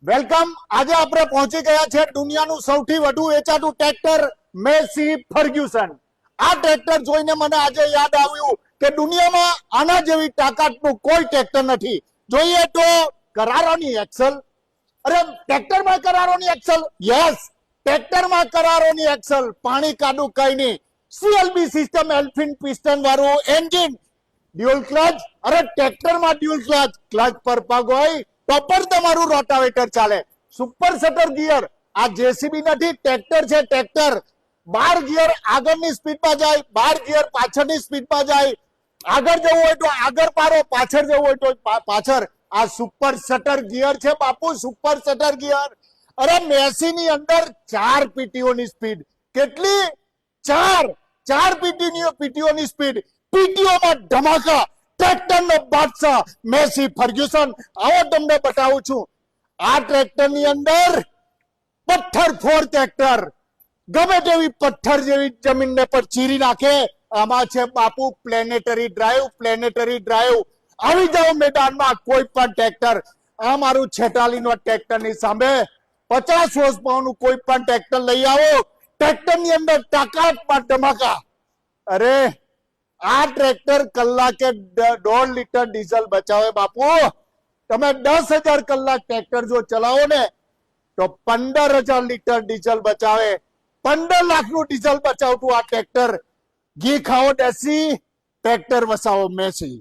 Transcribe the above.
Welcome. આજે આપણે પહોંચી ગયા છે દુનિયાનું સૌથી વધુ વેચાતું ટ્રેક્ટર મેસી ફર્ગ્યુસન. આ ટ્રેક્ટર જોઈને મને આજે યાદ આવ્યું કે દુનિયામાં આના જેવી તાકાતનું કોઈ ટ્રેક્ટર નથી. જોઈએ તો કરારોની એક્સલ. અરે ટ્રેક્ટરમાં કરારોની એક્સલ? યસ, ટ્રેક્ટરમાં કરારોની એક્સલ. પાણી કાદું કઈ નહીં. સીએલબી સિસ્ટમ, એલ્ફિન પિસ્ટન વાળું એન્જિન, ડ્યુઅલ ક્લચ. અરે ટ્રેક્ટરમાં ડ્યુઅલ ક્લચ, ક્લચ પર પગ હોય તો પણ તમારું રોટાવેટર ચાલે. Super shutter gear. આ જેસીબી નથી, ટ્રેક્ટર છે. ટ્રેક્ટર 12 ગિયર આગળની સ્પીડમાં જાય, 12 ગિયર પાછળની સ્પીડમાં જાય. આગળ જવું હોય તો આગળ પાડો, પાછળ જવું હોય તો પાછળ. આ સુપર શટર ગિયર છે બાપુ, સુપર શટર ગિયર. અરે મેસી ની અંદર 4 પીટીઓની સ્પીડ. કેટલી? 4 પીટીઓની સ્પીડ. પીટીઓમાં ધમાકા. ટ્રેક્ટરનો બાદશાહ મેસી ફર્ગ્યુસન. આવો તમને બતાવું છું. આ ટ્રેક્ટરની અંદર પથ્થર ફોડ ટ્રેક્ટર. ગમે તેવી પથ્થર જેવી જમીનને પર ચીરી નાખે. આમાં છે બાપુ પ્લેનેટરી ડ્રાઈવ, પ્લેનેટરી ડ્રાઈવ. આવી જાઓ મેદાનમાં કોઈ પણ ટ્રેક્ટર. આ મારું 46 નો ટ્રેક્ટરની સામે 50 હોર્સ પાવરનું કોઈ પણ ટ્રેક્ટર લઈ આવો. ટ્રેક્ટરની અંદર તાકાતમાં ધમાકા. અરે આ ટ્રેક્ટર કલાકે 1.5 લીટર ડીઝલ બચાવે બાપુ. તમે 10,000 કલાક ટ્રેક્ટર જો ચલાવો ને તો 15,000 લીટર ડીઝલ બચાવે. 15 લાખનું ડીઝલ બચાવતું આ ટ્રેક્ટર. ઘી ખાઓ દેશી, ટ્રેક્ટર વસાવો મેસી.